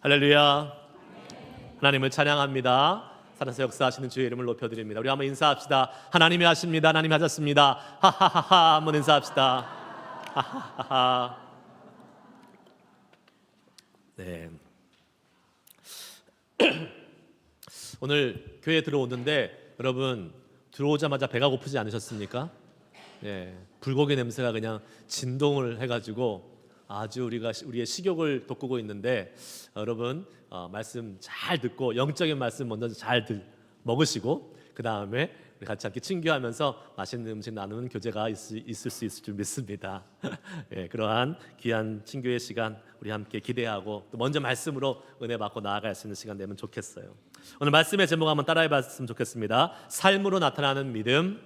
할렐루야. 하나님을 찬양합니다. 살아서 역사하시는 주의 이름을 높여드립니다. 우리 한번 인사합시다. 하나님이 하십니다. 하나님이 하셨습니다. 하하하하. 한번 인사합시다. 하하하하. 네. 오늘 교회에 들어오는데 여러분 들어오자마자 배가 고프지 않으셨습니까? 네. 불고기 냄새가 그냥 진동을 해가지고 아주 우리의 식욕을 돋구고 있는데 여러분 말씀 잘 듣고 영적인 말씀 먼저 잘 먹으시고 그 다음에 우리 같이 함께 친교하면서 맛있는 음식 나누는 교제가 있을 수 있을 줄 믿습니다. 예, 그러한 귀한 친교의 시간 우리 함께 기대하고 또 먼저 말씀으로 은혜 받고 나아갈 수 있는 시간 되면 좋겠어요. 오늘 말씀의 제목 한번 따라해 봤으면 좋겠습니다. 삶으로 나타나는 믿음.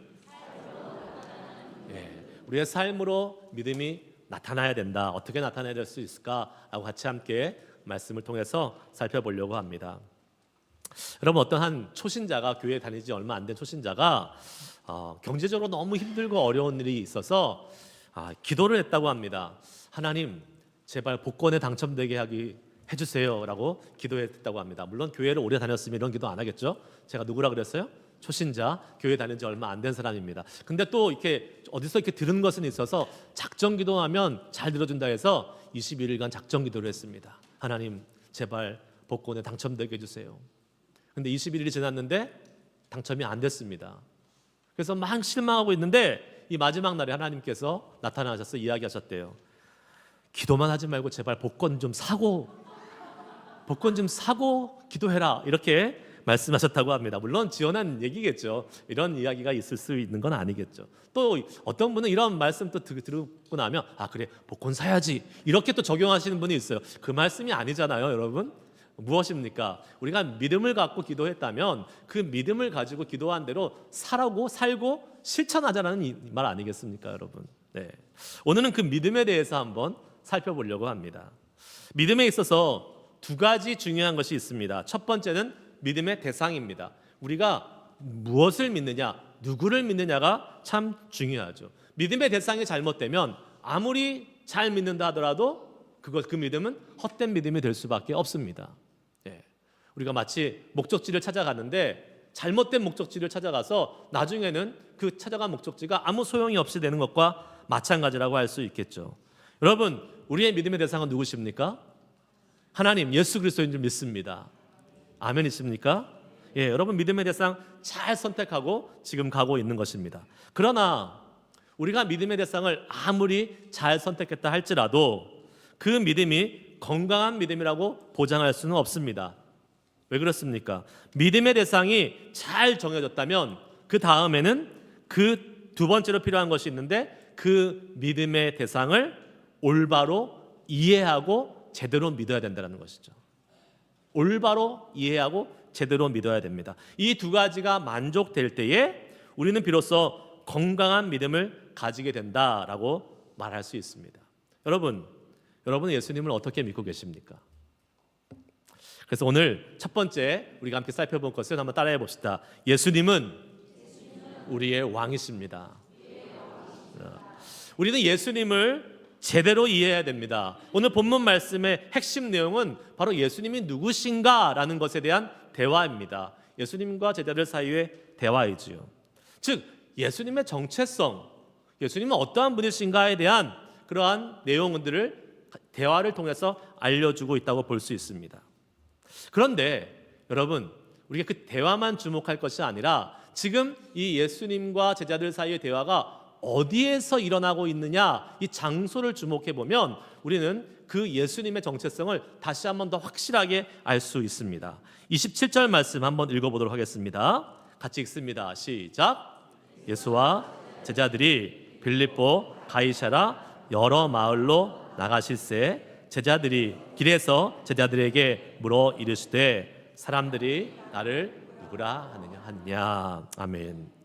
예, 우리의 삶으로 믿음이 나타나야 된다. 어떻게 나타나야 될 수 있을까라고 같이 함께 말씀을 통해서 살펴보려고 합니다. 여러분 어떤 한 초신자가 교회에 다니지 얼마 안 된 초신자가 경제적으로 너무 힘들고 어려운 일이 있어서 기도를 했다고 합니다. 하나님 제발 복권에 당첨되게 해주세요라고 기도했다고 합니다. 물론 교회를 오래 다녔으면 이런 기도 안 하겠죠. 제가 누구라 그랬어요? 초신자, 교회 다닌 지 얼마 안 된 사람입니다. 근데 또 이렇게 어디서 이렇게 들은 것은 있어서 작정 기도하면 잘 들어준다 해서 21일간 작정 기도를 했습니다. 하나님 제발 복권에 당첨되게 해주세요. 근데 21일이 지났는데 당첨이 안 됐습니다. 그래서 막 실망하고 있는데 이 마지막 날에 하나님께서 나타나셔서 이야기하셨대요. 기도만 하지 말고 제발 복권 좀 사고 기도해라 이렇게 말씀하셨다고 합니다. 물론 지어낸 얘기겠죠. 이런 이야기가 있을 수 있는 건 아니겠죠. 또 어떤 분은 이런 말씀 또 듣고 나면 그래 복권 사야지 이렇게 또 적용하시는 분이 있어요. 그 말씀이 아니잖아요, 여러분. 무엇입니까? 우리가 믿음을 갖고 기도했다면 그 믿음을 가지고 기도한 대로 살고 실천하자는 말 아니겠습니까, 여러분? 네. 오늘은 그 믿음에 대해서 한번 살펴보려고 합니다. 믿음에 있어서 두 가지 중요한 것이 있습니다. 첫 번째는 믿음의 대상입니다. 우리가 무엇을 믿느냐, 누구를 믿느냐가 참 중요하죠. 믿음의 대상이 잘못되면 아무리 잘 믿는다 하더라도 그 믿음은 헛된 믿음이 될 수밖에 없습니다. 예. 우리가 마치 목적지를 찾아가는데 잘못된 목적지를 찾아가서 나중에는 그 찾아간 목적지가 아무 소용이 없이 되는 것과 마찬가지라고 할 수 있겠죠. 여러분 우리의 믿음의 대상은 누구십니까? 하나님 예수 그리스도인 줄 믿습니다. 아멘 있습니까? 예, 여러분 믿음의 대상 잘 선택하고 지금 가고 있는 것입니다. 그러나 우리가 믿음의 대상을 아무리 잘 선택했다 할지라도 그 믿음이 건강한 믿음이라고 보장할 수는 없습니다. 왜 그렇습니까? 믿음의 대상이 잘 정해졌다면 그 다음에는 그 두 번째로 필요한 것이 있는데 그 믿음의 대상을 올바로 이해하고 제대로 믿어야 된다는 것이죠. 올바로 이해하고 제대로 믿어야 됩니다. 이 두 가지가 만족될 때에 우리는 비로소 건강한 믿음을 가지게 된다라고 말할 수 있습니다. 여러분은 예수님을 어떻게 믿고 계십니까? 그래서 오늘 첫 번째 우리가 함께 살펴볼 것을 한번 따라해 봅시다. 예수님은 우리의 왕이십니다. 우리는 예수님을 제대로 이해해야 됩니다. 오늘 본문 말씀의 핵심 내용은 바로 예수님이 누구신가라는 것에 대한 대화입니다. 예수님과 제자들 사이의 대화이지요. 즉 예수님의 정체성, 예수님은 어떠한 분이신가에 대한 그러한 내용들을 대화를 통해서 알려주고 있다고 볼 수 있습니다. 그런데 여러분 우리가 그 대화만 주목할 것이 아니라 지금 이 예수님과 제자들 사이의 대화가 어디에서 일어나고 있느냐 이 장소를 주목해 보면 우리는 그 예수님의 정체성을 다시 한번 더 확실하게 알 수 있습니다. 27절 말씀 한번 읽어보도록 하겠습니다. 같이 읽습니다. 시작. 예수와 제자들이 빌립보 가이사랴 여러 마을로 나가실새 제자들이 길에서 제자들에게 물어 이르시되 사람들이 나를 누구라 하느냐. 아멘.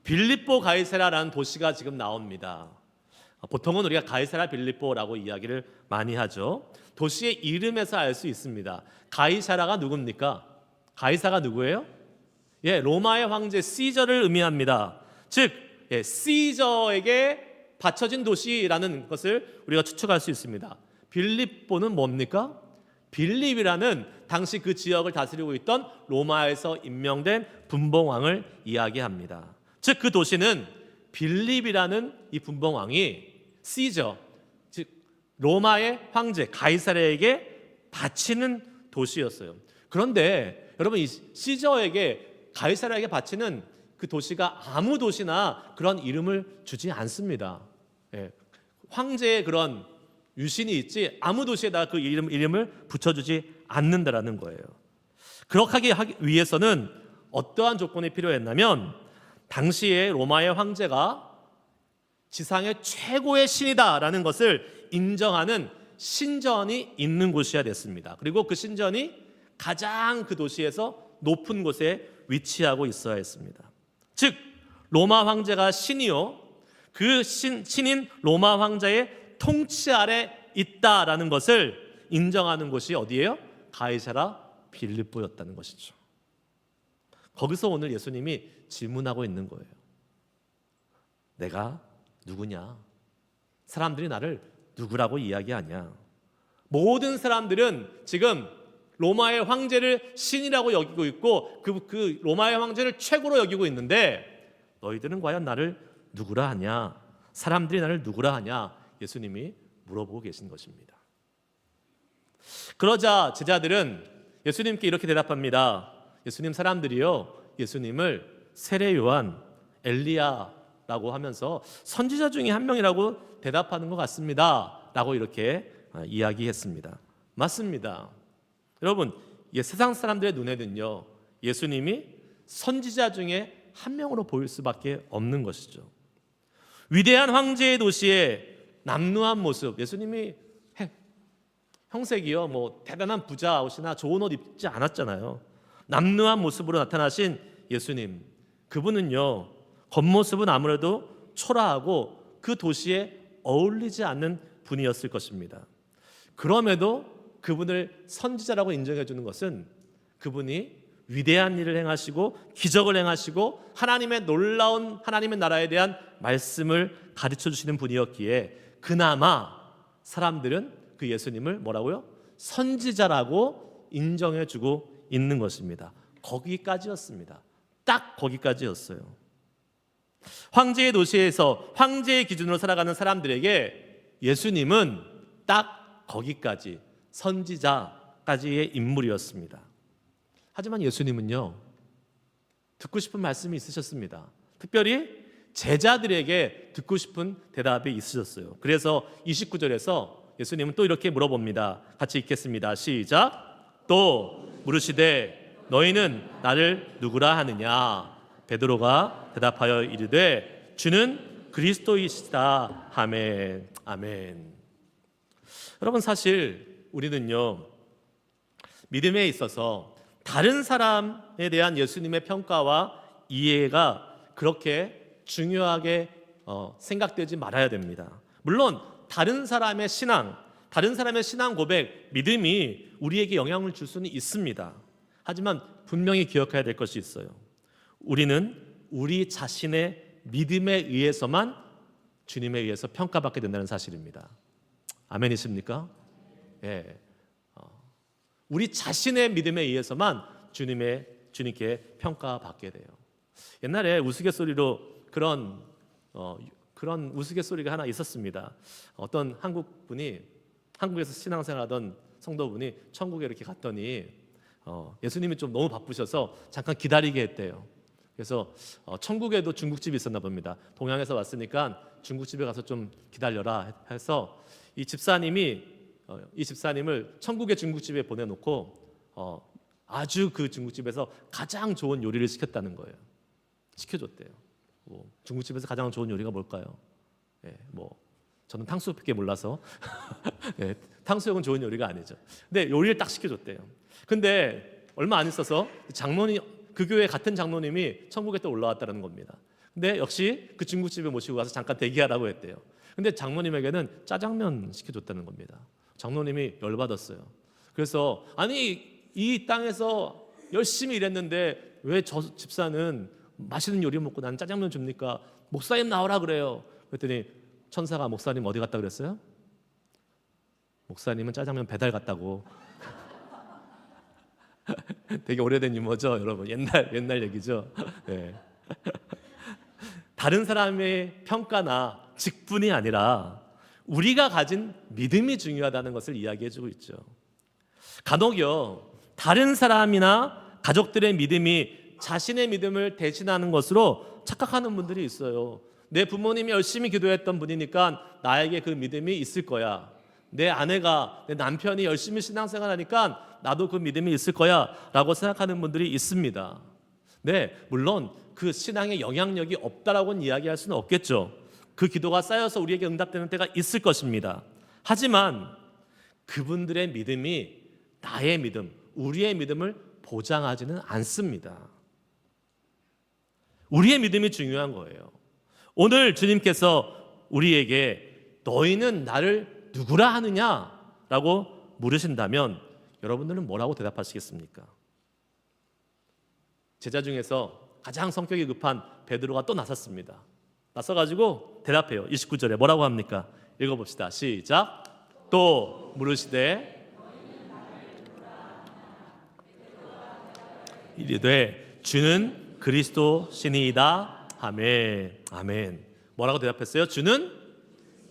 빌립보 가이사랴라는 도시가 지금 나옵니다. 보통은 우리가 가이사랴 빌립보라고 이야기를 많이 하죠. 도시의 이름에서 알 수 있습니다. 가이사랴가 누굽니까? 가이사가 누구예요? 예, 로마의 황제 시저를 의미합니다. 즉 시저에게 바쳐진 도시라는 것을 우리가 추측할 수 있습니다. 빌립보는 뭡니까? 빌립이라는 당시 그 지역을 다스리고 있던 로마에서 임명된 분봉왕을 이야기합니다. 즉 그 도시는 빌립이라는 이 분봉왕이 시저, 즉 로마의 황제 가이사르에게 바치는 도시였어요. 그런데 여러분, 이 시저에게, 가이사르에게 바치는 그 도시가 아무 도시나 그런 이름을 주지 않습니다. 예, 황제의 그런 유신이 있지 아무 도시에다 그 이름을 붙여주지 않는다라는 거예요. 그렇게 하기 위해서는 어떠한 조건이 필요했냐면, 당시에 로마의 황제가 지상의 최고의 신이다라는 것을 인정하는 신전이 있는 곳이어야 됐습니다. 그리고 그 신전이 가장 그 도시에서 높은 곳에 위치하고 있어야 했습니다. 즉 로마 황제가 신이요, 그 신인 로마 황제의 통치 아래 있다라는 것을 인정하는 곳이 어디예요? 가이사라 빌립보였다는 것이죠. 거기서 오늘 예수님이 질문하고 있는 거예요. 내가 누구냐? 사람들이 나를 누구라고 이야기하냐? 모든 사람들은 지금 로마의 황제를 신이라고 여기고 있고 그 로마의 황제를 최고로 여기고 있는데, 너희들은 과연 나를 누구라 하냐? 사람들이 나를 누구라 하냐? 예수님이 물어보고 계신 것입니다. 그러자 제자들은 예수님께 이렇게 대답합니다. 예수님, 사람들이요 예수님을 세례 요한, 엘리야라고 하면서 선지자 중에 한 명이라고 대답하는 것 같습니다 라고 이렇게 이야기했습니다. 맞습니다. 여러분, 세상 사람들의 눈에는요 예수님이 선지자 중에 한 명으로 보일 수밖에 없는 것이죠. 위대한 황제의 도시에 남루한 모습, 예수님이 형색이요 대단한 부자 옷이나 좋은 옷 입지 않았잖아요. 남루한 모습으로 나타나신 예수님, 그분은요 겉모습은 아무래도 초라하고 그 도시에 어울리지 않는 분이었을 것입니다. 그럼에도 그분을 선지자라고 인정해 주는 것은 그분이 위대한 일을 행하시고 기적을 행하시고 하나님의 놀라운 하나님의 나라에 대한 말씀을 가르쳐 주시는 분이었기에 그나마 사람들은 그 예수님을 뭐라고요? 선지자라고 인정해 주고 있는 것입니다. 거기까지였습니다. 딱 거기까지였어요. 황제의 도시에서 황제의 기준으로 살아가는 사람들에게 예수님은 딱 거기까지, 선지자까지의 인물이었습니다. 하지만 예수님은요 듣고 싶은 말씀이 있으셨습니다. 특별히 제자들에게 듣고 싶은 대답이 있으셨어요. 그래서 29절에서 예수님은 또 이렇게 물어봅니다. 같이 읽겠습니다. 시작. 또 물으시되 너희는 나를 누구라 하느냐? 베드로가 대답하여 이르되 주는 그리스도이시다. 아멘. 아멘. 여러분, 사실 우리는요 믿음에 있어서 다른 사람에 대한 예수님의 평가와 이해가 그렇게 중요하게 생각되지 말아야 됩니다. 물론 다른 사람의 신앙, 다른 사람의 신앙 고백, 믿음이 우리에게 영향을 줄 수는 있습니다. 하지만 분명히 기억해야 될 것이 있어요. 우리는 우리 자신의 믿음에 의해서만 주님에 의해서 평가받게 된다는 사실입니다. 아멘이십니까? 예. 우리 자신의 믿음에 의해서만 주님께 평가받게 돼요. 옛날에 우스갯소리로 그런 우스갯소리가 하나 있었습니다. 어떤 한국에서 신앙생활하던 성도분이 천국에 이렇게 갔더니 예수님이 좀 너무 바쁘셔서 잠깐 기다리게 했대요. 그래서 천국에도 중국집이 있었나 봅니다. 동양에서 왔으니까 중국집에 가서 좀 기다려라 해서 이 집사님을 천국의 중국집에 보내놓고 아주 그 중국집에서 가장 좋은 요리를 시켰다는 거예요. 시켜줬대요. 중국집에서 가장 좋은 요리가 뭘까요? 저는 탕수육밖에 몰라서 네, 탕수육은 좋은 요리가 아니죠. 근데 요리를 딱 시켜줬대요. 근데 얼마 안 있어서 그 교회 같은 장로님이 천국에 또 올라왔다는 겁니다. 근데 역시 그 중국집에 모시고 가서 잠깐 대기하라고 했대요. 근데 장로님에게는 짜장면 시켜줬다는 겁니다. 장로님이 열받았어요. 그래서 아니 이 땅에서 열심히 일했는데 왜 저 집사는 맛있는 요리 먹고 난 짜장면 줍니까? 목사님 나오라 그래요. 그랬더니 천사가 목사님 어디 갔다 그랬어요? 목사님은 짜장면 배달 갔다고. 되게 오래된 유머죠, 여러분. 옛날 얘기죠. 네. 다른 사람의 평가나 직분이 아니라 우리가 가진 믿음이 중요하다는 것을 이야기해주고 있죠. 간혹요, 다른 사람이나 가족들의 믿음이 자신의 믿음을 대신하는 것으로 착각하는 분들이 있어요. 내 부모님이 열심히 기도했던 분이니까 나에게 그 믿음이 있을 거야. 내 아내가, 내 남편이 열심히 신앙생활하니까 나도 그 믿음이 있을 거야 라고 생각하는 분들이 있습니다. 네, 물론 그 신앙에 영향력이 없다라고는 이야기할 수는 없겠죠. 그 기도가 쌓여서 우리에게 응답되는 때가 있을 것입니다. 하지만 그분들의 믿음이 나의 믿음, 우리의 믿음을 보장하지는 않습니다. 우리의 믿음이 중요한 거예요. 오늘 주님께서 우리에게 너희는 나를 누구라 하느냐라고 물으신다면 여러분들은 뭐라고 대답하시겠습니까? 제자 중에서 가장 성격이 급한 베드로가 또 나섰습니다. 나서가지고 대답해요. 29절에 뭐라고 합니까? 읽어봅시다. 시작. 또 물으시되 이르되 주는 그리스도시니이다. 아멘. 아멘. 뭐라고 대답했어요? 주는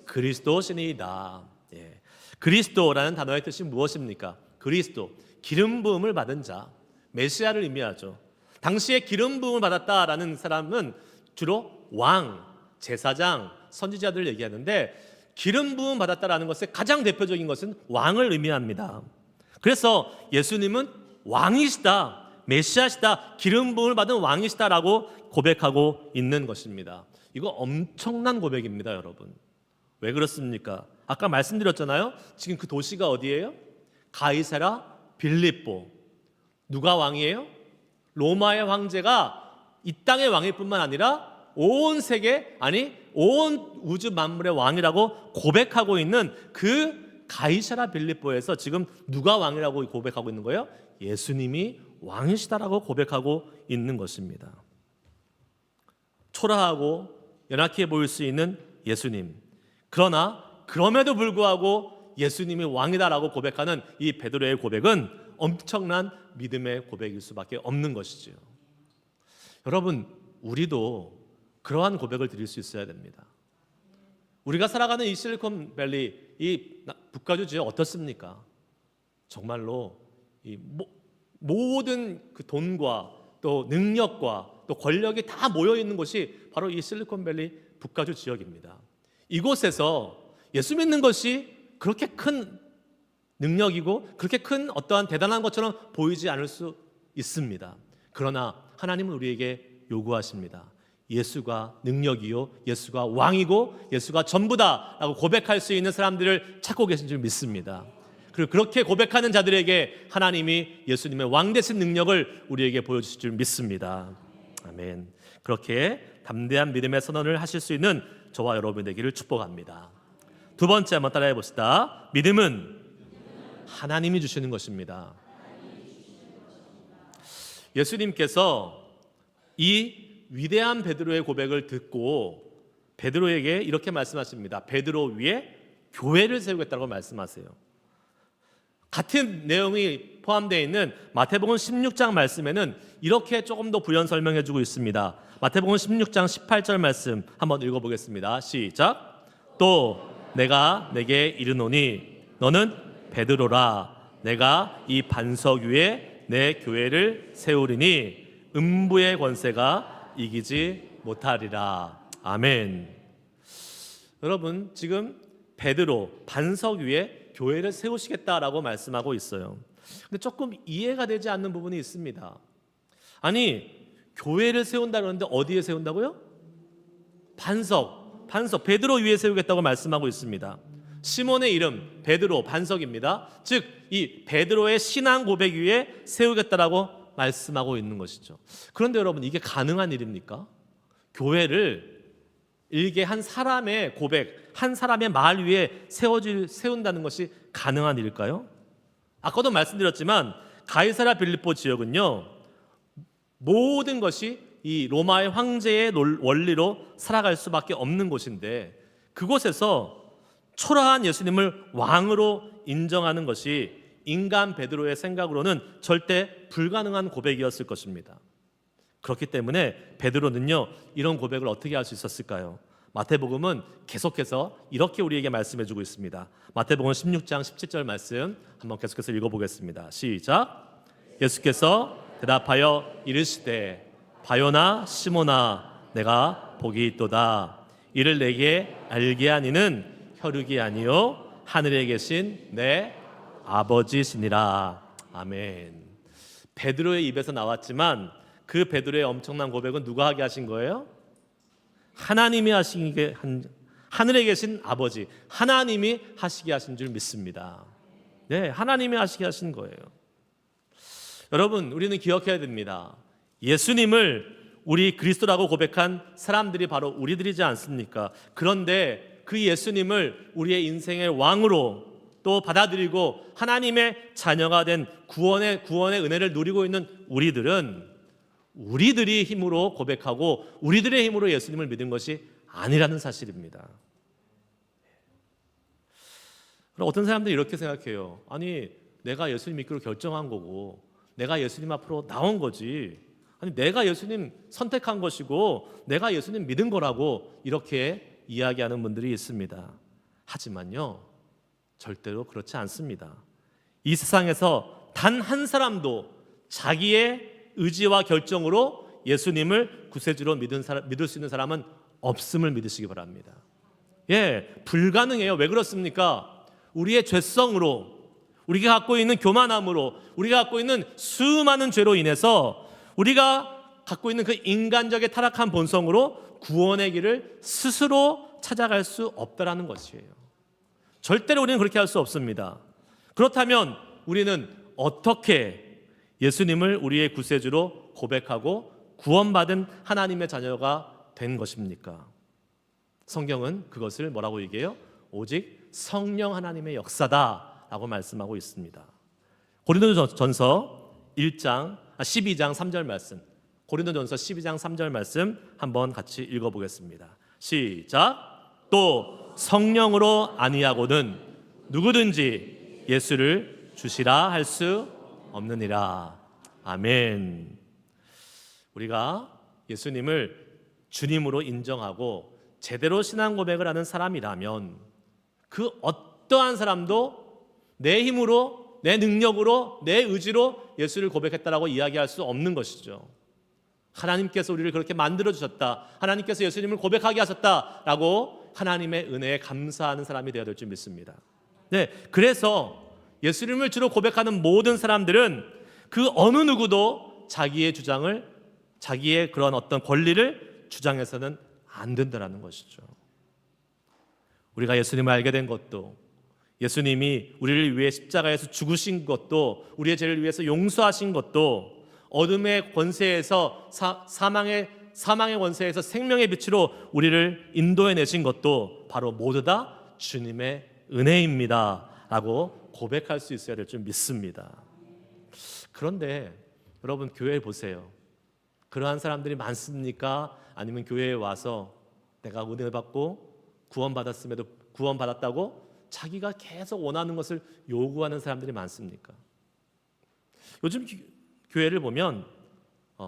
그리스도시니이다. 예. 그리스도라는 단어의 뜻이 무엇입니까? 그리스도, 기름 부음을 받은 자, 메시아를 의미하죠. 당시에 기름 부음을 받았다라는 사람은 주로 왕, 제사장, 선지자들을 얘기하는데 기름 부음 받았다라는 것의 가장 대표적인 것은 왕을 의미합니다. 그래서 예수님은 왕이시다, 메시아시다, 기름 부음을 받은 왕이시다라고 고백하고 있는 것입니다. 이거 엄청난 고백입니다, 여러분. 왜 그렇습니까? 아까 말씀드렸잖아요. 지금 그 도시가 어디예요? 가이사라 빌립보. 누가 왕이에요? 로마의 황제가 이 땅의 왕일 뿐만 아니라 온 세계, 아니 온 우주 만물의 왕이라고 고백하고 있는 그 가이사라 빌립보에서 지금 누가 왕이라고 고백하고 있는 거예요? 예수님이 왕이시다라고 고백하고 있는 것입니다. 초라하고 연약해 보일 수 있는 예수님, 그러나 그럼에도 불구하고 예수님이 왕이다라고 고백하는 이 베드로의 고백은 엄청난 믿음의 고백일 수밖에 없는 것이죠. 여러분, 우리도 그러한 고백을 드릴 수 있어야 됩니다. 우리가 살아가는 이 실리콘밸리, 이 북가주지역 어떻습니까? 정말로 이 모든 그 돈과 또 능력과 또 권력이 다 모여 있는 곳이 바로 이 실리콘밸리 북가주 지역입니다. 이곳에서 예수 믿는 것이 그렇게 큰 능력이고 그렇게 큰 어떠한 대단한 것처럼 보이지 않을 수 있습니다. 그러나 하나님은 우리에게 요구하십니다. 예수가 능력이요, 예수가 왕이고 예수가 전부다라고 고백할 수 있는 사람들을 찾고 계신 줄 믿습니다. 그리고 그렇게 고백하는 자들에게 하나님이 예수님의 왕 되신 능력을 우리에게 보여주실 줄 믿습니다. 아멘. 그렇게 담대한 믿음의 선언을 하실 수 있는 저와 여러분 되기를 축복합니다. 두 번째 한번 따라해 봅시다. 믿음은 하나님이 주시는 것입니다. 예수님께서 이 위대한 베드로의 고백을 듣고 베드로에게 이렇게 말씀하십니다. 베드로 위에 교회를 세우겠다고 말씀하세요. 같은 내용이 포함되어 있는 마태복음 16장 말씀에는 이렇게 조금 더 부연 설명해 주고 있습니다. 마태복음 16장 18절 말씀 한번 읽어보겠습니다. 시작. 또 내가 내게 이르노니 너는 베드로라. 내가 이 반석 위에 내 교회를 세우리니 음부의 권세가 이기지 못하리라. 아멘. 여러분, 지금 베드로 반석 위에 교회를 세우시겠다라고 말씀하고 있어요. 근데 조금 이해가 되지 않는 부분이 있습니다. 아니, 교회를 세운다 그러는데 어디에 세운다고요? 반석, 베드로 위에 세우겠다고 말씀하고 있습니다. 시몬의 이름 베드로, 반석입니다. 즉 이 베드로의 신앙 고백 위에 세우겠다라고 말씀하고 있는 것이죠. 그런데 여러분, 이게 가능한 일입니까? 교회를 일개 한 사람의 고백, 한 사람의 말 위에 세운다는 것이 가능한 일일까요? 아까도 말씀드렸지만 가이사라 빌립보 지역은요, 모든 것이 이 로마의 황제의 원리로 살아갈 수밖에 없는 곳인데 그곳에서 초라한 예수님을 왕으로 인정하는 것이 인간 베드로의 생각으로는 절대 불가능한 고백이었을 것입니다. 그렇기 때문에 베드로는요, 이런 고백을 어떻게 할 수 있었을까요? 마태복음은 계속해서 이렇게 우리에게 말씀해주고 있습니다. 마태복음 16장 17절 말씀 한번 계속해서 읽어보겠습니다. 시작. 예수께서 대답하여 이르시되 바요나 시몬아 내가 복이 있도다. 이를 내게 알게 하니는 혈육이 아니요 하늘에 계신 내 아버지시니라. 아멘. 베드로의 입에서 나왔지만 그 베드로의 엄청난 고백은 누가 하게 하신 거예요? 하나님이 하시게 하늘에 계신 아버지 하나님이 하시게 하신 줄 믿습니다. 네, 하나님이 하시게 하신 거예요. 여러분, 우리는 기억해야 됩니다. 예수님을 우리 그리스도라고 고백한 사람들이 바로 우리들이지 않습니까? 그런데 그 예수님을 우리의 인생의 왕으로 또 받아들이고 하나님의 자녀가 된 구원의 은혜를 누리고 있는 우리들이 힘으로 고백하고 우리들의 힘으로 예수님을 믿은 것이 아니라는 사실입니다. 그럼 어떤 사람들이 이렇게 생각해요. 아니, 내가 예수님 믿기로 결정한 거고 내가 예수님 앞으로 나온 거지, 아니 내가 예수님 선택한 것이고 내가 예수님 믿은 거라고 이렇게 이야기하는 분들이 있습니다. 하지만요, 절대로 그렇지 않습니다. 이 세상에서 단 한 사람도 자기의 의지와 결정으로 예수님을 구세주로 믿을 수 있는 사람은 없음을 믿으시기 바랍니다. 예, 불가능해요. 왜 그렇습니까? 우리의 죄성으로, 우리가 갖고 있는 교만함으로, 우리가 갖고 있는 수많은 죄로 인해서 우리가 갖고 있는 그 인간적인 타락한 본성으로 구원의 길을 스스로 찾아갈 수 없다라는 것이에요. 절대로 우리는 그렇게 할 수 없습니다. 그렇다면 우리는 어떻게 예수님을 우리의 구세주로 고백하고 구원받은 하나님의 자녀가 된 것입니까? 성경은 그것을 뭐라고 얘기해요? 오직 성령 하나님의 역사다라고 말씀하고 있습니다. 고린도전서 12장 3절 말씀, 고린도전서 12장 3절 말씀 한번 같이 읽어보겠습니다. 시작. 또 성령으로 아니하고는 누구든지 예수를 주시라 할 수 없느니라. 아멘. 우리가 예수님을 주님으로 인정하고 제대로 신앙 고백을 하는 사람이라면 그 어떠한 사람도 내 힘으로, 내 능력으로, 내 의지로 예수를 고백했다라고 이야기할 수 없는 것이죠. 하나님께서 우리를 그렇게 만들어 주셨다, 하나님께서 예수님을 고백하게 하셨다라고 하나님의 은혜에 감사하는 사람이 되어야 될 줄 믿습니다. 네, 그래서 예수님을 주로 고백하는 모든 사람들은 그 어느 누구도 자기의 주장을, 자기의 그런 어떤 권리를 주장해서는 안 된다는 것이죠. 우리가 예수님을 알게 된 것도, 예수님이 우리를 위해 십자가에서 죽으신 것도, 우리의 죄를 위해서 용서하신 것도, 어둠의 권세에서 사망의 권세에서 생명의 빛으로 우리를 인도해 내신 것도 바로 모두 다 주님의 은혜입니다 라고 고백할 수 있어야 될 줄 믿습니다. 그런데 여러분, 교회에 보세요. 그러한 사람들이 많습니까? 아니면 교회에 와서 내가 은혜 받고 구원받았다고 자기가 계속 원하는 것을 요구하는 사람들이 많습니까? 요즘 교회를 보면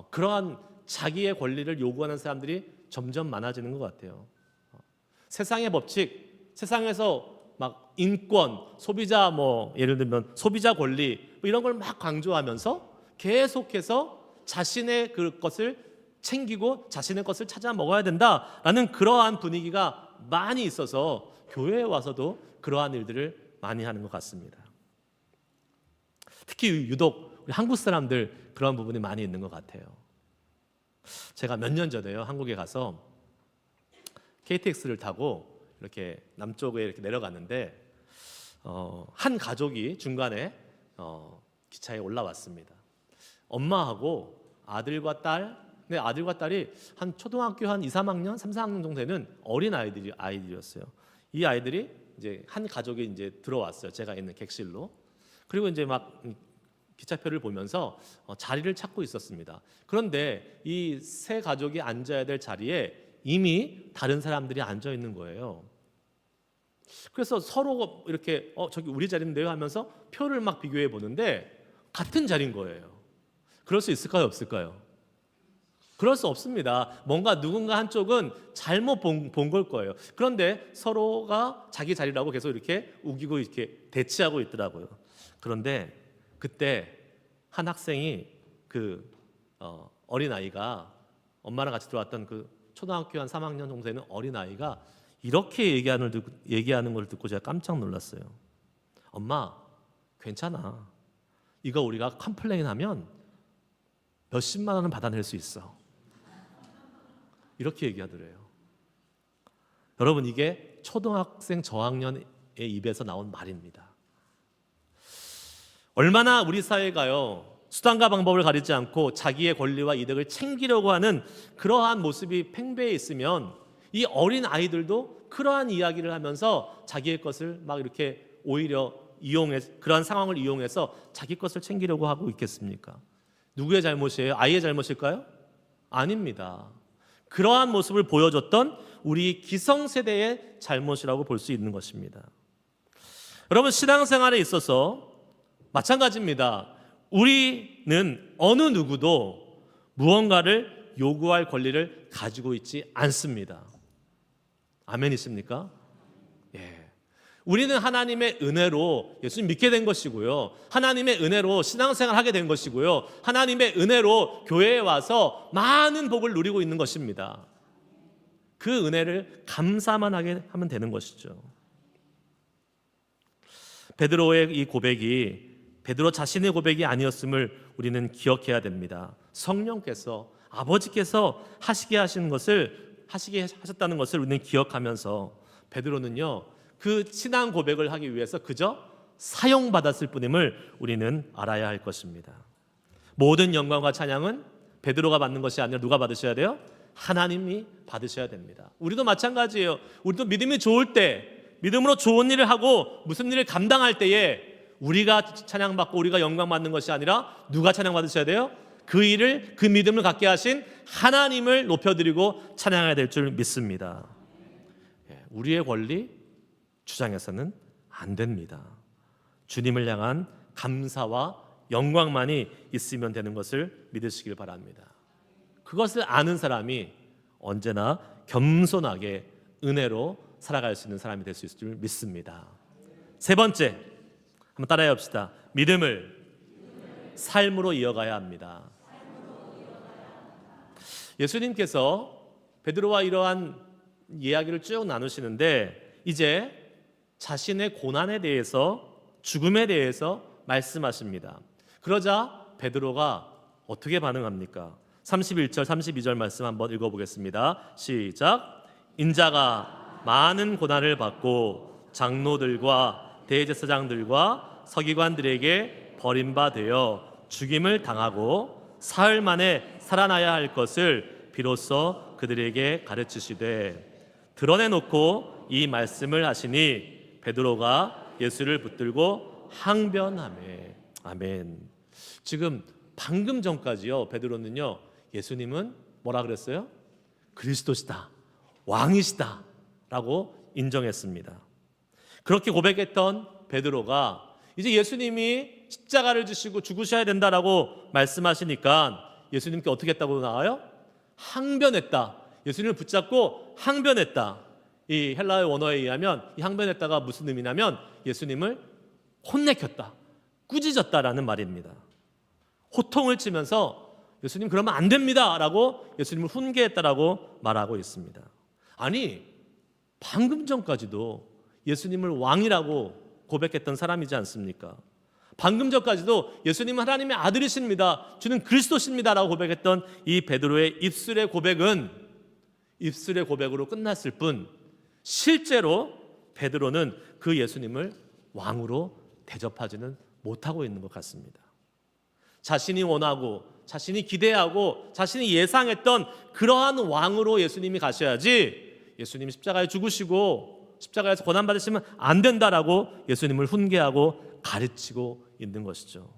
그러한 자기의 권리를 요구하는 사람들이 점점 많아지는 것 같아요. 세상의 법칙, 세상에서 막 인권, 소비자 예를 들면 소비자 권리 이런 걸 막 강조하면서 계속해서 자신의 그 것을 챙기고 자신의 것을 찾아 먹어야 된다라는 그러한 분위기가 많이 있어서 교회에 와서도 그러한 일들을 많이 하는 것 같습니다. 특히 유독 우리 한국 사람들 그런 부분이 많이 있는 것 같아요. 제가 몇 년 전에요, 한국에 가서 KTX를 타고 이렇게 남쪽에 이렇게 내려갔는데 한 가족이 중간에 기차에 올라왔습니다. 엄마하고 아들과 딸, 근데 아들과 딸이 한 초등학교 한 2, 3학년, 3, 4학년 정도 되는 어린 아이들이었어요. 이 아이들이 이제 한 가족이 이제 들어왔어요. 제가 있는 객실로. 그리고 이제 막 기차표를 보면서 자리를 찾고 있었습니다. 그런데 이 세 가족이 앉아야 될 자리에 이미 다른 사람들이 앉아 있는 거예요. 그래서 서로 이렇게 저기 우리 자리인데요 하면서 표를 막 비교해 보는데 같은 자리인 거예요. 그럴 수 있을까요, 없을까요? 그럴 수 없습니다. 뭔가 누군가 한쪽은 잘못 본 걸 거예요. 그런데 서로가 자기 자리라고 계속 이렇게 우기고 이렇게 대치하고 있더라고요. 그런데 그때 한 학생이 그 어린아이가 엄마랑 같이 들어왔던 그 초등학교 한 3학년 정도 되는 어린아이가 이렇게 얘기하는 걸 듣고 제가 깜짝 놀랐어요. 엄마, 괜찮아. 이거 우리가 컴플레인 하면 몇십만 원은 받아낼 수 있어. 이렇게 얘기하더래요. 여러분, 이게 초등학생 저학년의 입에서 나온 말입니다. 얼마나 우리 사회가요, 수단과 방법을 가리지 않고 자기의 권리와 이득을 챙기려고 하는 그러한 모습이 팽배해 있으면 이 어린 아이들도 그러한 이야기를 하면서 자기의 것을 막 이렇게 오히려 그러한 상황을 이용해서 자기 것을 챙기려고 하고 있겠습니까? 누구의 잘못이에요? 아이의 잘못일까요? 아닙니다. 그러한 모습을 보여줬던 우리 기성세대의 잘못이라고 볼 수 있는 것입니다. 여러분, 신앙생활에 있어서 마찬가지입니다. 우리는 어느 누구도 무언가를 요구할 권리를 가지고 있지 않습니다. 아멘이십니까? 예. 우리는 하나님의 은혜로 예수님 믿게 된 것이고요. 하나님의 은혜로 신앙생활 하게 된 것이고요. 하나님의 은혜로 교회에 와서 많은 복을 누리고 있는 것입니다. 그 은혜를 감사만 하게 하면 되는 것이죠. 베드로의 이 고백이 베드로 자신의 고백이 아니었음을 우리는 기억해야 됩니다. 성령께서, 아버지께서 하시게 하셨다는 것을 우리는 기억하면서 베드로는요, 그 신앙 고백을 하기 위해서 그저 사용받았을 뿐임을 우리는 알아야 할 것입니다. 모든 영광과 찬양은 베드로가 받는 것이 아니라 누가 받으셔야 돼요? 하나님이 받으셔야 됩니다. 우리도 마찬가지예요. 우리도 믿음이 좋을 때, 믿음으로 좋은 일을 하고 무슨 일을 감당할 때에 우리가 찬양받고 우리가 영광받는 것이 아니라 누가 찬양받으셔야 돼요? 그 일을, 그 믿음을 갖게 하신 하나님을 높여드리고 찬양해야 될 줄 믿습니다. 우리의 권리 주장해서는 안 됩니다. 주님을 향한 감사와 영광만이 있으면 되는 것을 믿으시길 바랍니다. 그것을 아는 사람이 언제나 겸손하게 은혜로 살아갈 수 있는 사람이 될 수 있을 줄 믿습니다. 세 번째, 한번 따라해 봅시다. 믿음을 삶으로 이어가야 합니다. 예수님께서 베드로와 이러한 이야기를 쭉 나누시는데 이제 자신의 고난에 대해서, 죽음에 대해서 말씀하십니다. 그러자 베드로가 어떻게 반응합니까? 31절 32절 말씀 한번 읽어보겠습니다. 시작. 인자가 많은 고난을 받고 장로들과 대제사장들과 서기관들에게 버림받아 죽임을 당하고 사흘 만에 살아나야 할 것을 비로소 그들에게 가르치시되 드러내놓고 이 말씀을 하시니 베드로가 예수를 붙들고 항변하매. 아멘. 지금 방금 전까지요, 베드로는요, 예수님은 뭐라 그랬어요? 그리스도시다, 왕이시다 라고 인정했습니다. 그렇게 고백했던 베드로가 이제 예수님이 십자가를 지시고 죽으셔야 된다라고 말씀하시니까 예수님께 어떻게 했다고 나와요? 항변했다. 예수님을 붙잡고 항변했다. 이 헬라어 원어에 의하면 이 항변했다가 무슨 의미냐면 예수님을 혼내켰다, 꾸짖었다라는 말입니다. 호통을 치면서 예수님 그러면 안 됩니다 라고 예수님을 훈계했다라고 말하고 있습니다. 아니, 방금 전까지도 예수님을 왕이라고 고백했던 사람이지 않습니까? 방금 전까지도 예수님은 하나님의 아들이십니다, 주는 그리스도십니다 라고 고백했던 이 베드로의 입술의 고백은 입술의 고백으로 끝났을 뿐 실제로 베드로는 그 예수님을 왕으로 대접하지는 못하고 있는 것 같습니다. 자신이 원하고 자신이 기대하고 자신이 예상했던 그러한 왕으로 예수님이 가셔야지 예수님이 십자가에 죽으시고 십자가에서 고난받으시면 안 된다라고 예수님을 훈계하고 가르치고 있는 것이죠.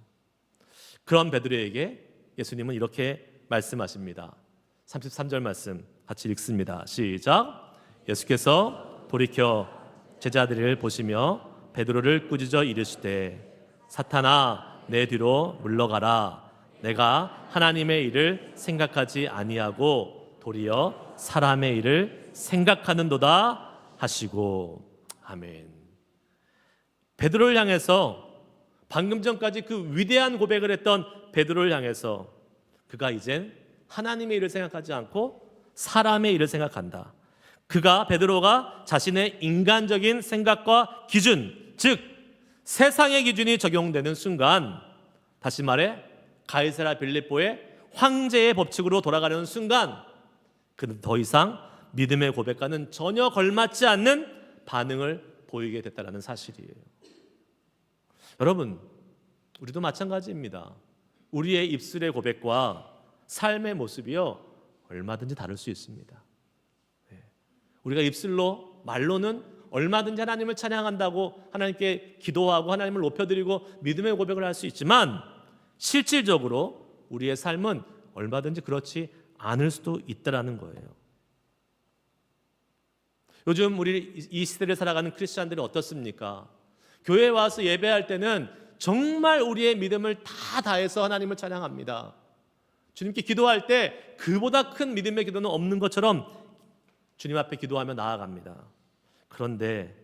그런 베드로에게 예수님은 이렇게 말씀하십니다. 33절 말씀 같이 읽습니다. 시작. 예수께서 돌이켜 제자들을 보시며 베드로를 꾸짖어 이르시되 사탄아 내 뒤로 물러가라. 내가 하나님의 일을 생각하지 아니하고 도리어 사람의 일을 생각하는도다 하시고. 아멘. 베드로를 향해서 방금 전까지 그 위대한 고백을 했던 베드로를 향해서 그가 이젠 하나님의 일을 생각하지 않고 사람의 일을 생각한다. 베드로가 자신의 인간적인 생각과 기준, 즉 세상의 기준이 적용되는 순간, 다시 말해 가이사랴 빌립보의 황제의 법칙으로 돌아가려는 순간, 그는 더 이상 믿음의 고백과는 전혀 걸맞지 않는 반응을 보이게 됐다는 사실이에요. 여러분, 우리도 마찬가지입니다. 우리의 입술의 고백과 삶의 모습이요 얼마든지 다를 수 있습니다. 우리가 입술로 말로는 얼마든지 하나님을 찬양한다고 하나님께 기도하고 하나님을 높여드리고 믿음의 고백을 할 수 있지만 실질적으로 우리의 삶은 얼마든지 그렇지 않을 수도 있다라는 거예요. 요즘 우리 이 시대를 살아가는 크리스찬들이 어떻습니까? 교회에 와서 예배할 때는 정말 우리의 믿음을 다 다해서 하나님을 찬양합니다. 주님께 기도할 때 그보다 큰 믿음의 기도는 없는 것처럼 주님 앞에 기도하며 나아갑니다. 그런데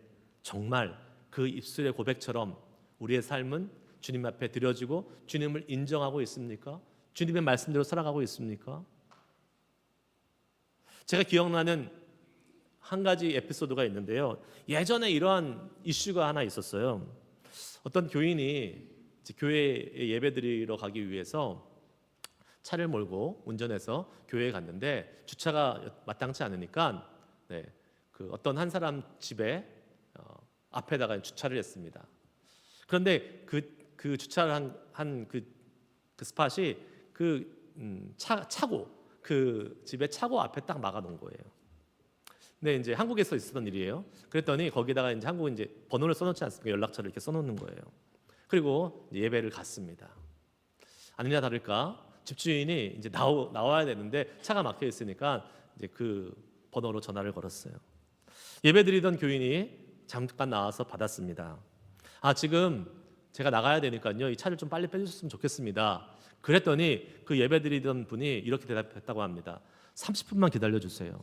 정말 그 입술의 고백처럼 우리의 삶은 주님 앞에 드려지고 주님을 인정하고 있습니까? 주님의 말씀대로 살아가고 있습니까? 제가 기억나는 한 가지 에피소드가 있는데요. 예전에 이러한 이슈가 하나 있었어요. 어떤 교인이 교회에 예배드리러 가기 위해서 차를 몰고 운전해서 교회에 갔는데 주차가 마땅치 않으니까 어떤 한 사람 집에 앞에다가 주차를 했습니다. 그런데 그 주차를 한 그 스팟이 차고 그 집의 차고 앞에 딱 막아놓은 거예요. 근데 이제 한국에서 있었던 일이에요. 그랬더니 거기다가 이제 한국은 이제 번호를 써놓지 않습니까? 연락처를 이렇게 써놓는 거예요. 그리고 예배를 갔습니다. 아니나 다를까 집주인이 이제 나와야 되는데 차가 막혀 있으니까 이제 그 번호로 전화를 걸었어요. 예배드리던 교인이 잠깐 나와서 받았습니다. 지금 제가 나가야 되니까요. 이 차를 좀 빨리 빼주셨으면 좋겠습니다. 그랬더니 그 예배드리던 분이 이렇게 대답했다고 합니다. 30분만 기다려주세요.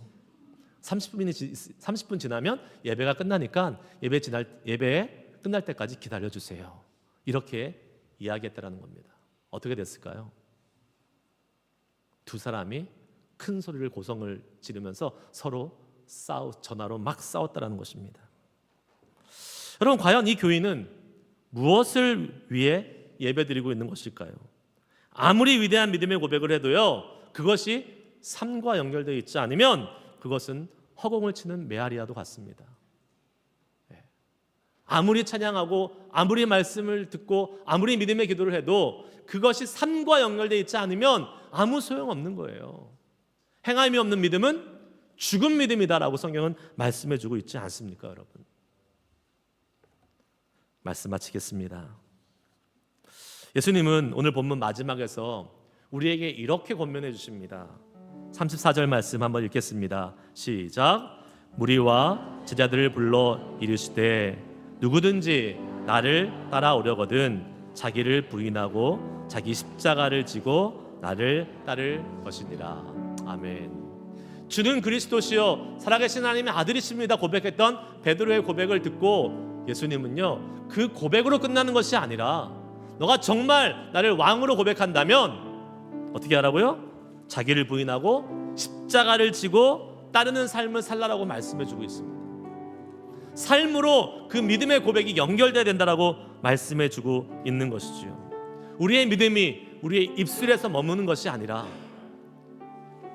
30분 지나면 예배가 끝나니까 예배 끝날 때까지 기다려주세요. 이렇게 이야기했다라는 겁니다. 어떻게 됐을까요? 두 사람이 큰 소리를 고성을 지르면서 서로 전화로 막 싸웠다라는 것입니다. 여러분, 과연 이 교인은 무엇을 위해 예배드리고 있는 것일까요? 아무리 위대한 믿음의 고백을 해도요, 그것이 삶과 연결되어 있지 않으면 그것은 허공을 치는 메아리와도 같습니다. 아무리 찬양하고 아무리 말씀을 듣고 아무리 믿음의 기도를 해도 그것이 삶과 연결되어 있지 않으면 아무 소용없는 거예요. 행함이 없는 믿음은 죽은 믿음이다라고 성경은 말씀해주고 있지 않습니까, 여러분? 말씀 마치겠습니다. 예수님은 오늘 본문 마지막에서 우리에게 이렇게 권면해 주십니다. 34절 말씀 한번 읽겠습니다. 시작. 무리와 제자들을 불러 이르시되 누구든지 나를 따라오려거든 자기를 부인하고 자기 십자가를 지고 나를 따를 것이니라. 아멘. 주는 그리스도시요 살아계신 하나님의 아들이십니다 고백했던 베드로의 고백을 듣고 예수님은요, 그 고백으로 끝나는 것이 아니라 너가 정말 나를 왕으로 고백한다면 어떻게 하라고요? 자기를 부인하고 십자가를 지고 따르는 삶을 살라라고 말씀해주고 있습니다. 삶으로 그 믿음의 고백이 연결돼야 된다라고 말씀해주고 있는 것이죠. 우리의 믿음이 우리의 입술에서 머무는 것이 아니라,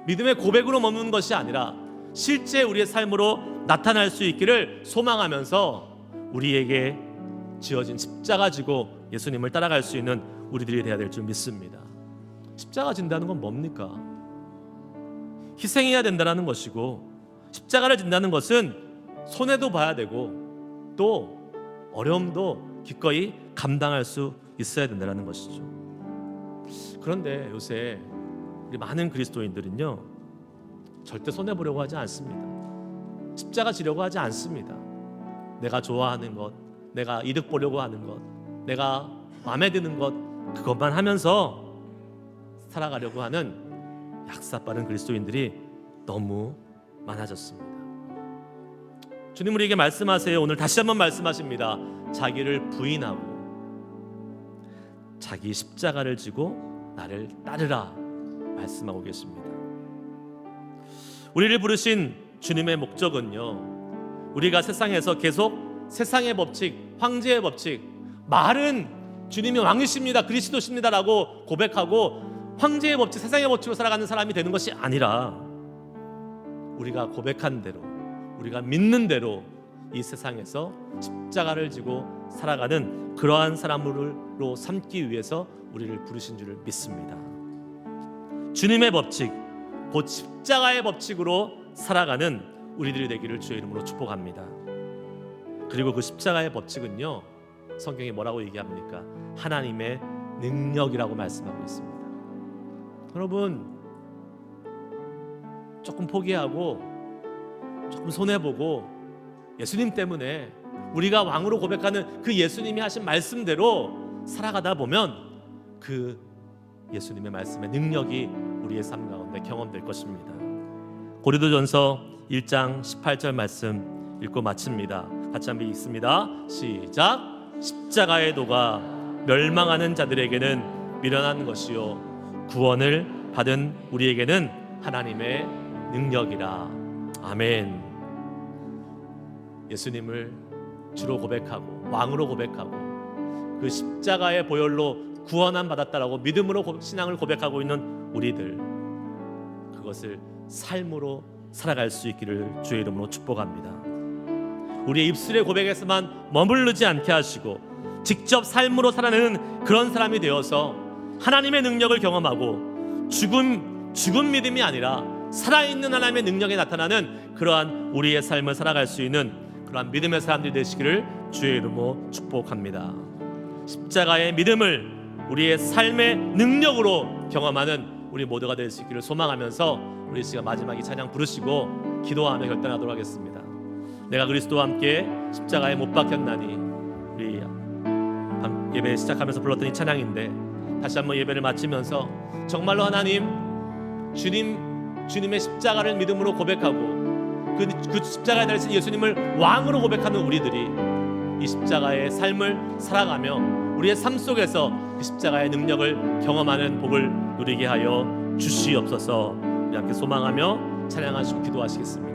믿음의 고백으로 머무는 것이 아니라 실제 우리의 삶으로 나타날 수 있기를 소망하면서 우리에게 지어진 십자가 지고 예수님을 따라갈 수 있는 우리들이 되어야 될 줄 믿습니다. 십자가 진다는 건 뭡니까? 희생해야 된다는 것이고, 십자가를 진다는 것은 손해도 봐야 되고 또 어려움도 기꺼이 감당할 수 있어야 된다는 것이죠. 그런데 요새 우리 많은 그리스도인들은요, 절대 손해보려고 하지 않습니다. 십자가 지려고 하지 않습니다. 내가 좋아하는 것, 내가 이득 보려고 하는 것, 내가 마음에 드는 것, 그것만 하면서 살아가려고 하는 약사빠른 그리스도인들이 너무 많아졌습니다. 주님 우리에게 말씀하세요. 오늘 다시 한번 말씀하십니다. 자기를 부인하고 자기 십자가를 지고 나를 따르라 말씀하고 계십니다. 우리를 부르신 주님의 목적은요, 우리가 세상에서 계속 세상의 법칙, 황제의 법칙, 말은 주님이 왕이십니다, 그리스도십니다 라고 고백하고 황제의 법칙, 세상의 법칙으로 살아가는 사람이 되는 것이 아니라 우리가 고백한 대로, 우리가 믿는 대로 이 세상에서 십자가를 지고 살아가는 그러한 사람으로 삼기 위해서 우리를 부르신 줄을 믿습니다. 주님의 법칙, 곧 십자가의 법칙으로 살아가는 우리들이 되기를 주의 이름으로 축복합니다. 그리고 그 십자가의 법칙은요, 성경이 뭐라고 얘기합니까? 하나님의 능력이라고 말씀하고 있습니다. 여러분, 조금 포기하고 조금 손해보고 예수님 때문에 우리가 왕으로 고백하는 그 예수님이 하신 말씀대로 살아가다 보면 그 예수님의 말씀의 능력이 우리의 삶 가운데 경험될 것입니다. 고린도전서 1장 18절 말씀 읽고 마칩니다. 같이 한번 읽습니다. 시작. 십자가의 도가 멸망하는 자들에게는 미련한 것이요 구원을 받은 우리에게는 하나님의 능력이라. 아멘. 예수님을 주로 고백하고 왕으로 고백하고 그 십자가의 보혈로 구원함 받았다라고 믿음으로 신앙을 고백하고 있는 우리들, 그것을 삶으로 살아갈 수 있기를 주의 이름으로 축복합니다. 우리의 입술의 고백에서만 머무르지 않게 하시고 직접 삶으로 살아내는 그런 사람이 되어서 하나님의 능력을 경험하고 죽은 믿음이 아니라 살아있는 하나님의 능력이 나타나는 그러한 우리의 삶을 살아갈 수 있는 그러한 믿음의 사람들이 되시기를 주의 이름으로 축복합니다. 십자가의 믿음을 우리의 삶의 능력으로 경험하는 우리 모두가 될 수 있기를 소망하면서 우리 시간 마지막 이 찬양 부르시고 기도하며 결단하도록 하겠습니다. 내가 그리스도와 함께 십자가에 못 박혔나니, 우리 예배 시작하면서 불렀던 이 찬양인데 다시 한번 예배를 마치면서 정말로 하나님, 주님의 십자가를 믿음으로 고백하고 그 십자가에 달리신 예수님을 왕으로 고백하는 우리들이 이 십자가의 삶을 살아가며 우리의 삶 속에서 그 십자가의 능력을 경험하는 복을 누리게 하여 주시옵소서. 우리 함께 소망하며 찬양하시고 기도하시겠습니다.